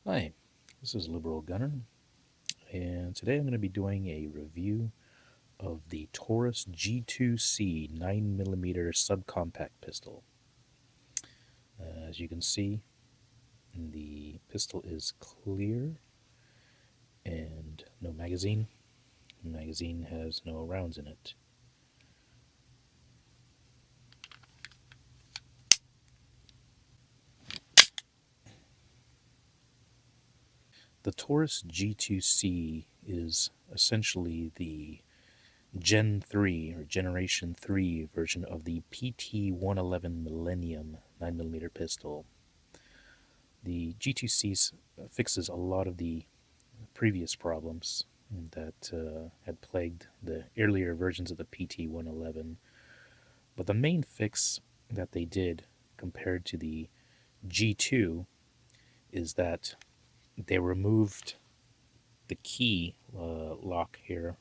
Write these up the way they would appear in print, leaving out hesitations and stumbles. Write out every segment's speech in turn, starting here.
Hi, this is Liberal Gunner, and today I'm going to be doing a review of the Taurus G2C 9mm subcompact pistol. As you can see, the pistol is clear and no magazine. The magazine has no rounds in it. The Taurus G2C is essentially the Gen 3 or Generation 3 version of the PT-111 Millennium 9mm pistol. The G2C fixes a lot of the previous problems that had plagued the earlier versions of the PT-111, but the main fix that they did compared to the G2 is that they removed the key lock here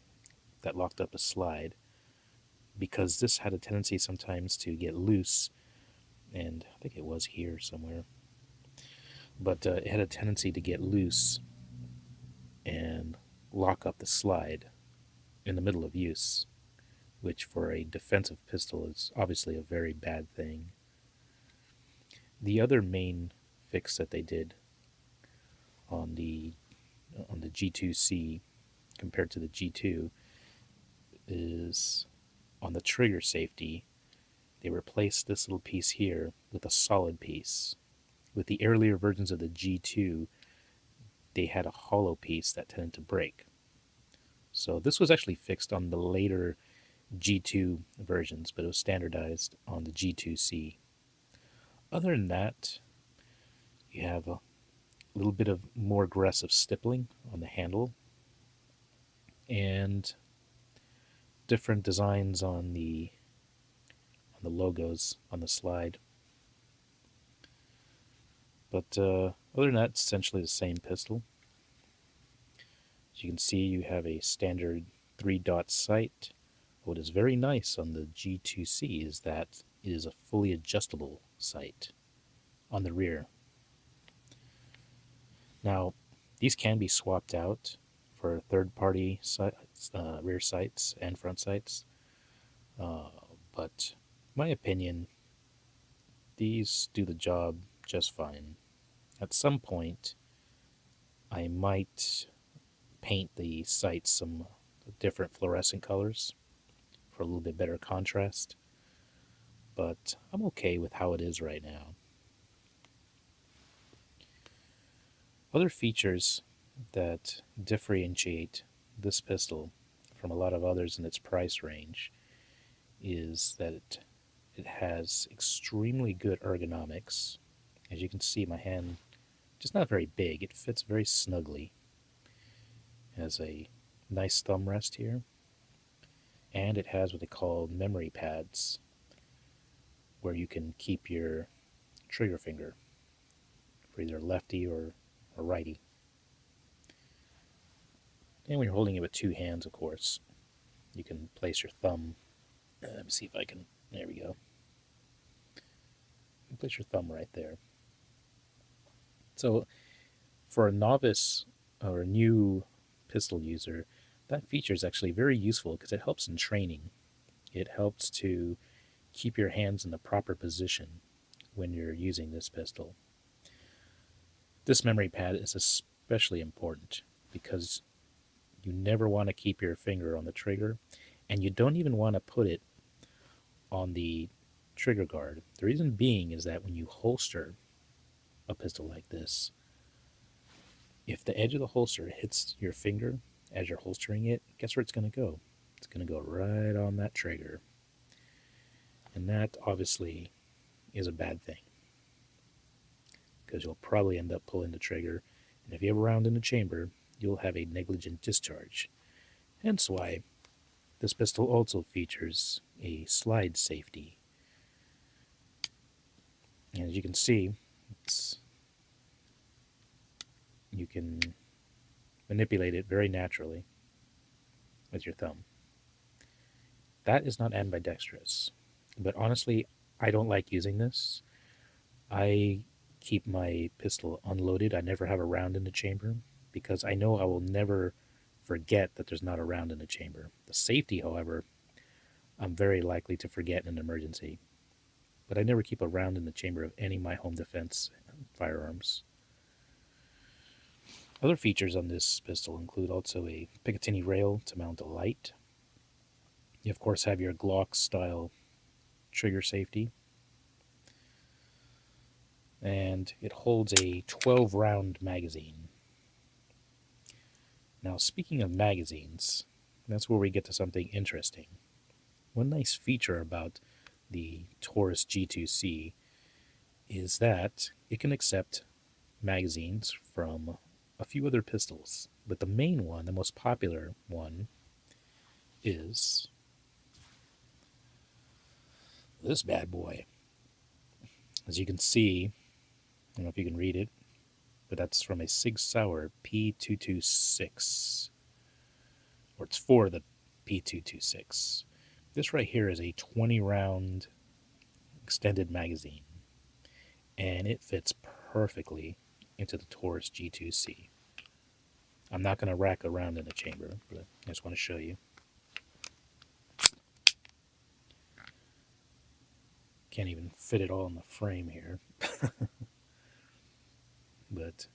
that locked up a slide, because this had a tendency sometimes to get loose, and I think it was here somewhere, but it had a tendency to get loose and lock up the slide in the middle of use, which for a defensive pistol is obviously a very bad thing. The other main fix that they did on the G2C compared to the G2 is on the trigger safety. They replaced this little piece here with a solid piece. With the earlier versions of the G2, they had a hollow piece that tended to break. So this was actually fixed on the later G2 versions, but it was standardized on the G2C. Other than that, you have a little bit of more aggressive stippling on the handle and different designs on the logos on the slide. But other than that, it's essentially the same pistol. As you can see, you have a standard 3-dot sight. What is very nice on the G2C is that it is a fully adjustable sight on the rear. Now, these can be swapped out for third-party rear sights and front sights, but in my opinion, these do the job just fine. At some point, I might paint the sights some different fluorescent colors for a little bit better contrast, but I'm okay with how it is right now. Other features that differentiate this pistol from a lot of others in its price range is that it has extremely good ergonomics. As you can see, my hand just not very big. It fits very snugly. It has a nice thumb rest here, and it has what they call memory pads, where you can keep your trigger finger for either lefty or righty. And when you're holding it with two hands, of course, you can place your thumb. Let me see if I can. There we go. You can place your thumb right there. So, for a novice or a new pistol user, that feature is actually very useful because it helps in training. It helps to keep your hands in the proper position when you're using this pistol. This memory pad is especially important because you never want to keep your finger on the trigger, and you don't even want to put it on the trigger guard. The reason being is that when you holster a pistol like this, if the edge of the holster hits your finger as you're holstering it, guess where it's going to go? It's going to go right on that trigger. And that obviously is a bad thing, because you'll probably end up pulling the trigger, and if you have a round in the chamber, you'll have a negligent discharge. Hence why this pistol also features a slide safety. And as you can see, you can manipulate it very naturally with your thumb. That is not ambidextrous, but honestly, I don't like using this. I keep my pistol unloaded. I never have a round in the chamber because I know I will never forget that there's not a round in the chamber. The safety, however, I'm very likely to forget in an emergency. But I never keep a round in the chamber of any of my home defense firearms. Other features on this pistol include also a Picatinny rail to mount a light. You, of course, have your Glock style trigger safety. And it holds a 12-round magazine. Now, speaking of magazines, that's where we get to something interesting. One nice feature about the Taurus G2C is that it can accept magazines from a few other pistols, but the main one, the most popular one, is this bad boy. As you can see, I don't know if you can read it, but that's from a Sig Sauer P226, or it's for the P226. This right here is a 20-round extended magazine, and it fits perfectly into the Taurus G2C. I'm not going to rack around in the chamber, but I just want to show you. Can't even fit it all in the frame here. But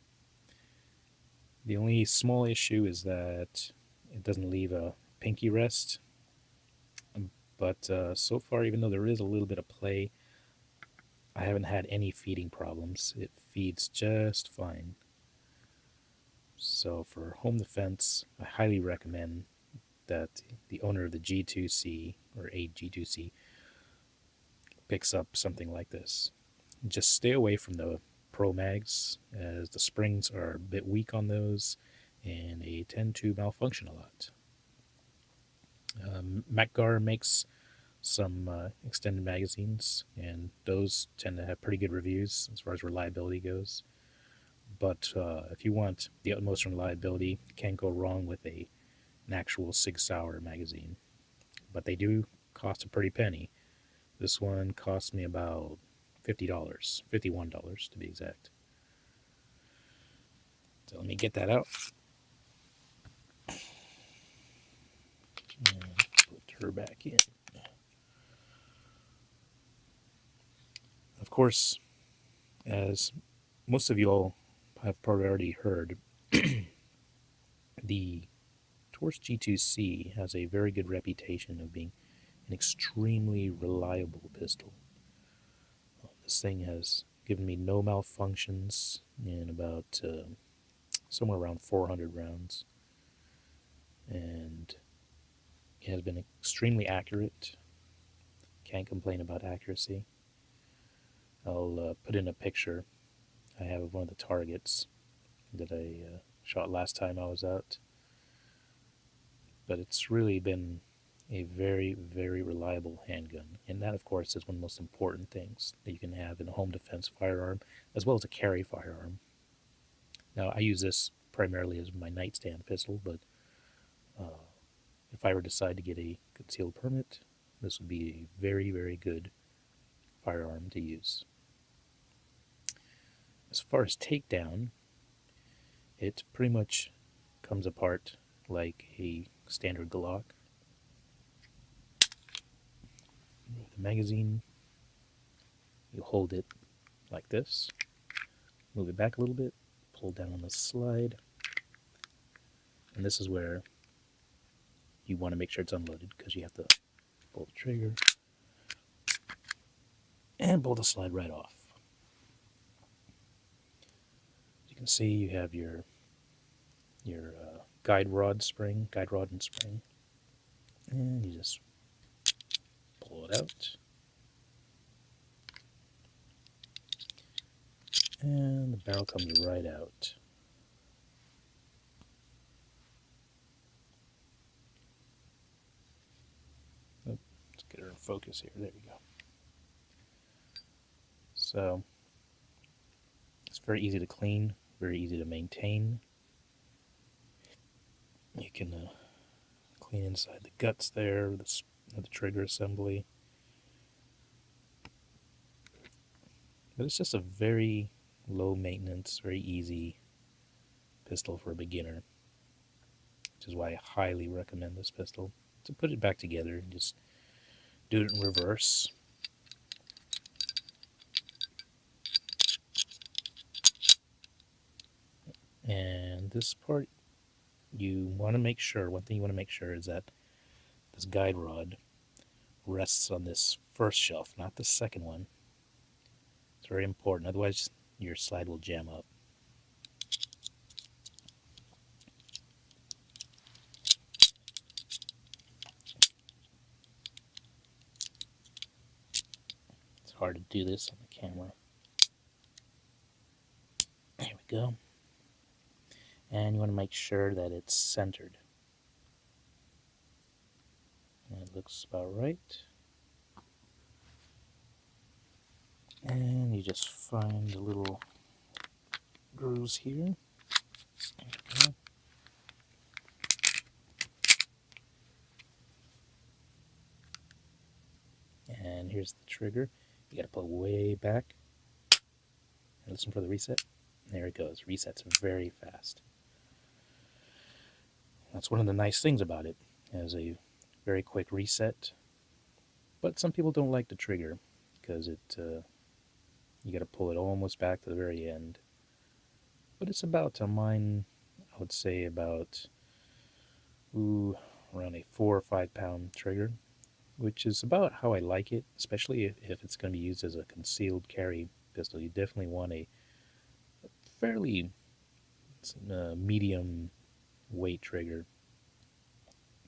the only small issue is that it doesn't leave a pinky rest. But so far, even though there is a little bit of play, I haven't had any feeding problems. It feeds just fine. So for home defense, I highly recommend that the owner of the G2C or a G2C picks up something like this. Just stay away from the Pro Mags, as the springs are a bit weak on those and they tend to malfunction a lot. MacGar makes some extended magazines, and those tend to have pretty good reviews as far as reliability goes. But if you want the utmost reliability, you can't go wrong with an actual Sig Sauer magazine. But they do cost a pretty penny. This one cost me about $50, $51 to be exact. So let me get that out. And put her back in. Of course, as most of you all have probably already heard, the Taurus G2C has a very good reputation of being an extremely reliable pistol. This thing has given me no malfunctions in about somewhere around 400 rounds, and it has been extremely accurate. Can't complain about accuracy. I'll put in a picture I have of one of the targets that I shot last time I was out. But it's really been a very, very reliable handgun. And that, of course, is one of the most important things that you can have in a home defense firearm, as well as a carry firearm. Now, I use this primarily as my nightstand pistol, but if I were to decide to get a concealed permit, this would be a very, very good firearm to use. As far as takedown, it pretty much comes apart like a standard Glock. Move the magazine. You hold it like this. Move it back a little bit. Pull down on the slide. And this is where you want to make sure it's unloaded, because you have to pull the trigger and pull the slide right off. As you can see, you have your guide rod and spring, and you just pull it out, and the barrel comes right out. Oh, let's get her in focus here. There we go. So it's very easy to clean, very easy to maintain. You can clean inside the guts there, the trigger assembly. But it's just a very, low maintenance, very easy pistol for a beginner, which is why I highly recommend this pistol. To put it back together, just do it in reverse. And this part, you want to make sure, one thing you want to make sure is that this guide rod rests on this first shelf, not the second one. It's very important, otherwise your slide will jam up. It's hard to do this on the camera. There we go. And you want to make sure that it's centered. That looks about right. And you just find the little grooves here. There we go. And here's the trigger. You got to pull way back. And listen for the reset. There it goes. Resets very fast. That's one of the nice things about it. It has a very quick reset. But some people don't like the trigger because you got to pull it almost back to the very end. But it's about, on mine, I would say about around a 4 or 5 pound trigger, which is about how I like it, especially if it's going to be used as a concealed carry pistol. You definitely want a fairly medium weight trigger.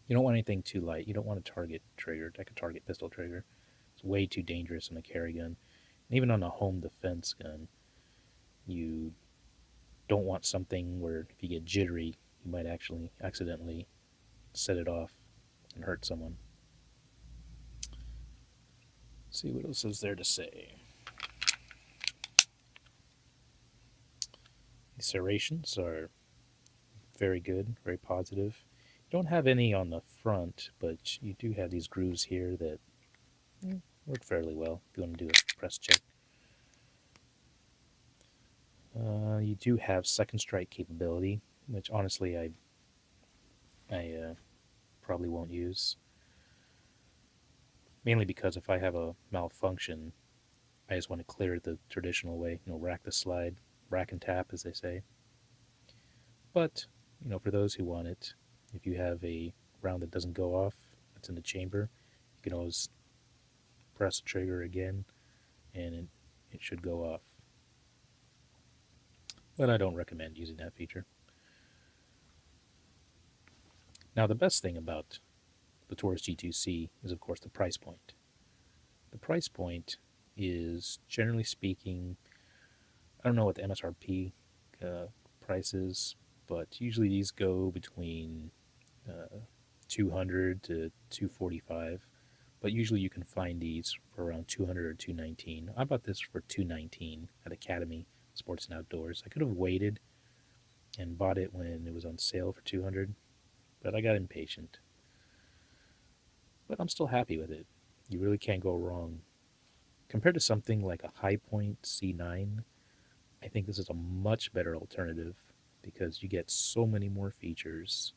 You don't want anything too light. You don't want a target trigger, like a target pistol trigger. It's way too dangerous in a carry gun. And even on a home defense gun, you don't want something where if you get jittery, you might actually accidentally set it off and hurt someone. Let's see what else is there to say. The serrations are very good, very positive. You don't have any on the front, but you do have these grooves here that work fairly well if you want to do a press check. You do have second strike capability, which honestly I probably won't use. Mainly because if I have a malfunction, I just want to clear it the traditional way, rack the slide, rack and tap, as they say. But, for those who want it, if you have a round that doesn't go off, that's in the chamber, you can always press the trigger again, and it should go off. But I don't recommend using that feature. Now, the best thing about the Taurus G2C is, of course, the price point. The price point is, generally speaking, I don't know what the MSRP price is, but usually these go between $200 to $245. But usually you can find these for around $200 or $219. I bought this for $219 at Academy Sports and Outdoors. I could have waited and bought it when it was on sale for $200, but I got impatient. But I'm still happy with it. You really can't go wrong. Compared to something like a High Point C9, I think this is a much better alternative because you get so many more features.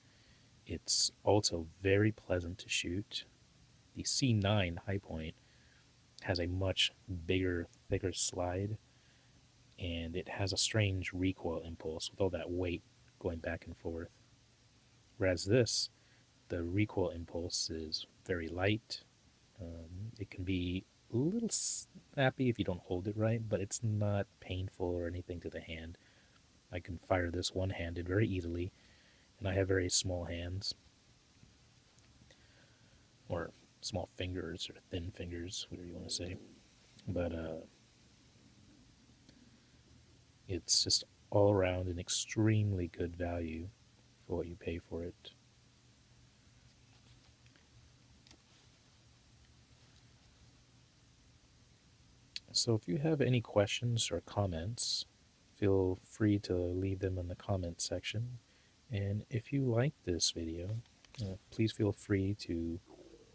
It's also very pleasant to shoot. The C9 High Point has a much bigger, thicker slide, and it has a strange recoil impulse with all that weight going back and forth. Whereas this, the recoil impulse is very light. It can be a little snappy if you don't hold it right, but it's not painful or anything to the hand. I can fire this one-handed very easily, and I have very small hands, or small fingers, or thin fingers, whatever you want to say. But it's just all around an extremely good value for what you pay for it. So if you have any questions or comments, feel free to leave them in the comment section. And if you like this video, please feel free to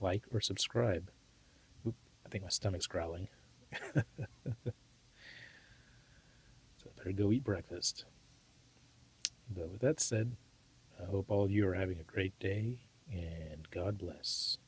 like or subscribe. Oop, I think my stomach's growling. So better go eat breakfast. But with that said, I hope all of you are having a great day, and God bless.